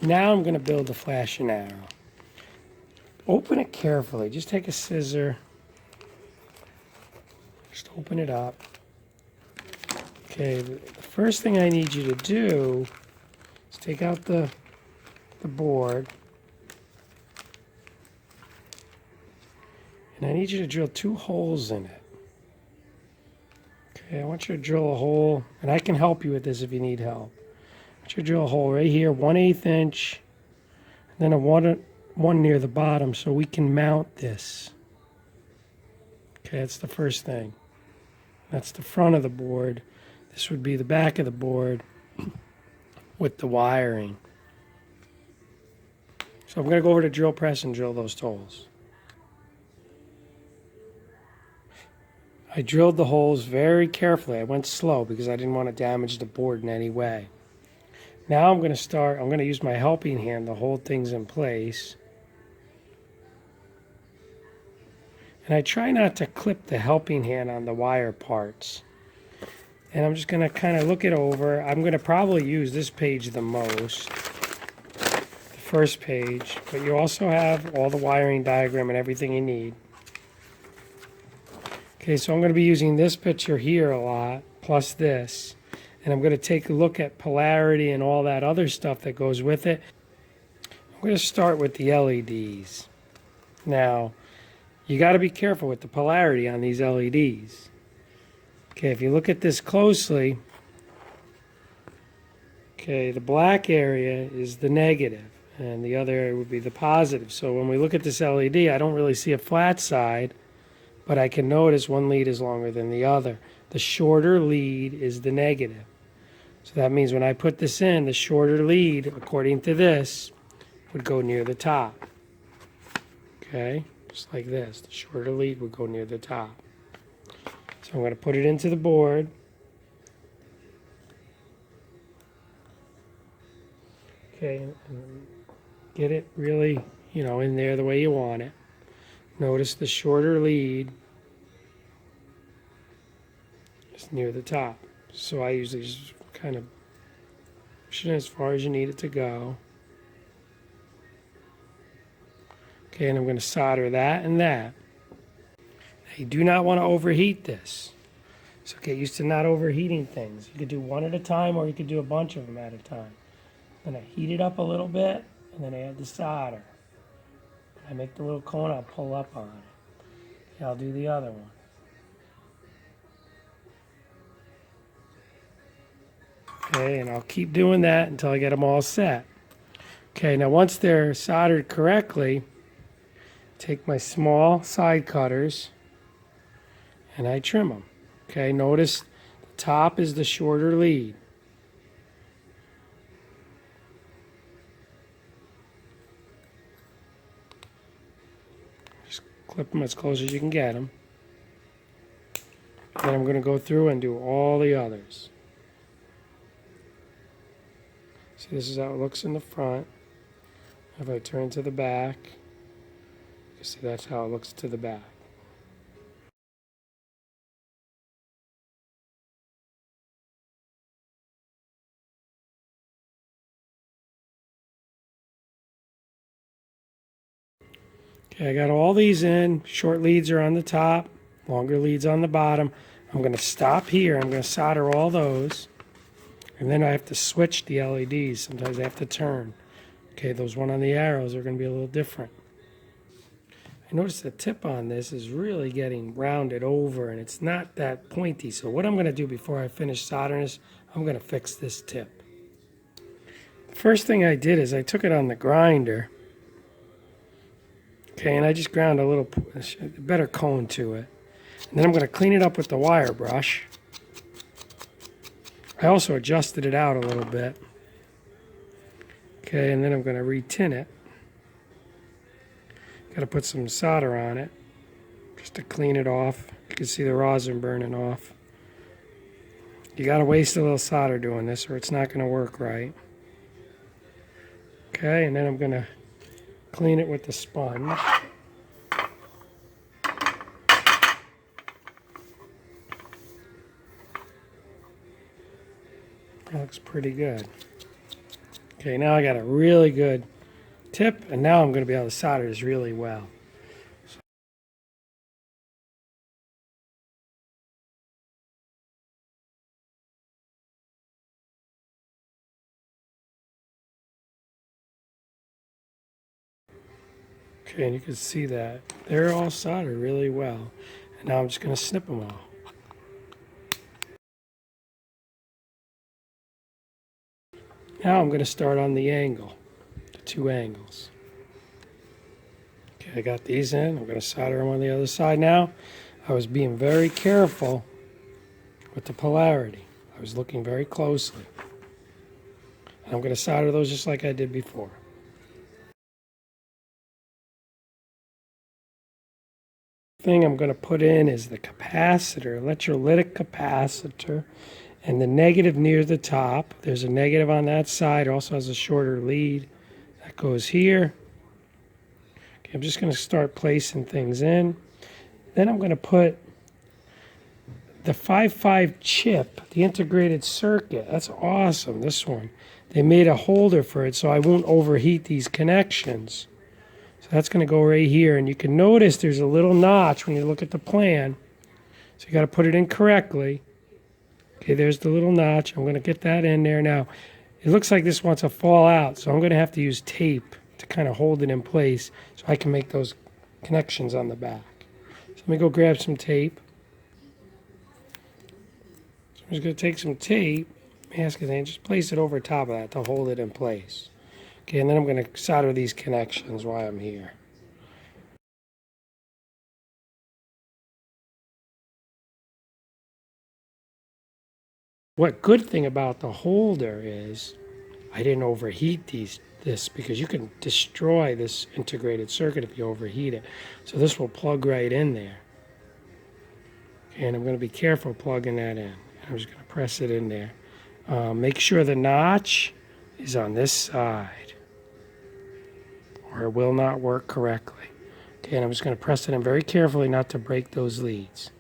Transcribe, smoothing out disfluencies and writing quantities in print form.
Now I'm going to build the flashing arrow. Open it carefully. Just take a scissor. Just open it up. Okay, the first thing I need you to do is take out the board. And I need you to drill 2 holes in it. Okay, I want you to drill a hole, and I can help you with this if you need help. I want you to drill a hole right here, 1/8 inch, and then a one near the bottom so we can mount this. Okay, that's the first thing. That's the front of the board. This would be the back of the board with the wiring. So I'm going to go over to drill press and drill those holes. I drilled the holes very carefully. I went slow because I didn't want to damage the board in any way. Now I'm going to use my helping hand to hold things in place. And I try not to clip the helping hand on the wire parts. And I'm just going to kind of look it over. I'm going to probably use this page the most, the first page, but you also have all the wiring diagram and everything you need. Okay, so I'm going to be using this picture here a lot, plus this. And I'm going to take a look at polarity and all that other stuff that goes with it. I'm going to start with the LEDs. Now, you got to be careful with the polarity on these LEDs. Okay, if you look at this closely, okay, the black area is the negative, and the other area would be the positive. So when we look at this LED, I don't really see a flat side, but I can notice one lead is longer than the other. The shorter lead is the negative. So that means when I put this in, the shorter lead, according to this, would go near the top. Okay, just like this. The shorter lead would go near the top. So I'm going to put it into the board. Okay, and get it really, in there the way you want it. Notice the shorter lead is near the top. So I usually just kind of push it as far as you need it to go. Okay, and I'm going to solder that and that. You do not want to overheat this. So get used to not overheating things. You could do one at a time, or you could do a bunch of them at a time. Then I heat it up a little bit, and then I add the solder. I make the little cone, I'll pull up on it. Okay, I'll do the other one. Okay, and I'll keep doing that until I get them all set. Okay, now once they're soldered correctly, take my small side cutters and I trim them. Okay, notice the top is the shorter lead. Just clip them as close as you can get them. Then I'm going to go through and do all the others. So this is how it looks in the front. If I turn to the back, you see that's how it looks to the back. Okay, I got all these in. Short leads are on the top, longer leads on the bottom. I'm going to stop here. I'm going to solder all those. And then I have to switch the LEDs. Sometimes I have to turn. Okay, those one on the arrows are going to be a little different. I notice the tip on this is really getting rounded over, and it's not that pointy. So what I'm going to do before I finish soldering this, I'm going to fix this tip. The first thing I did is I took it on the grinder. Okay, and I just ground a better cone to it. And then I'm going to clean it up with the wire brush. I also adjusted it out a little bit. Okay, and then I'm going to re-tin it. Got to put some solder on it just to clean it off. You can see the rosin burning off. You got to waste a little solder doing this or it's not going to work right. Okay, and then I'm going to clean it with the sponge. That looks pretty good. Okay, now I got a really good tip, and now I'm going to be able to solder this really well. Okay, and you can see that they're all soldered really well. And now I'm just going to snip them all. Now I'm going to start on the angle, the two angles. Okay, I got these in. I'm going to solder them on the other side now. I was being very careful with the polarity. I was looking very closely. And I'm going to solder those just like I did before. Thing I'm going to put in is the capacitor, electrolytic capacitor, and the negative near the top. There's a negative on that side. It also has a shorter lead that goes here. Okay, I'm just going to start placing things in. Then I'm going to put the 5.5 chip, the integrated circuit. That's awesome, this one. They made a holder for it so I won't overheat these connections. So that's going to go right here. And you can notice there's a little notch when you look at the plan. So you got to put it in correctly. Okay, there's the little notch. I'm going to get that in there now. It looks like this wants to fall out, so I'm going to have to use tape to kind of hold it in place so I can make those connections on the back. So let me go grab some tape. So I'm just going to take some tape, and just place it over top of that to hold it in place. Okay, and then I'm going to solder these connections while I'm here. What good thing about the holder is I didn't overheat this because you can destroy this integrated circuit if you overheat it. So this will plug right in there. Okay, and I'm going to be careful plugging that in. I'm just going to press it in there. Make sure the notch is on this side or it will not work correctly. Okay, and I'm just going to press it in very carefully not to break those leads.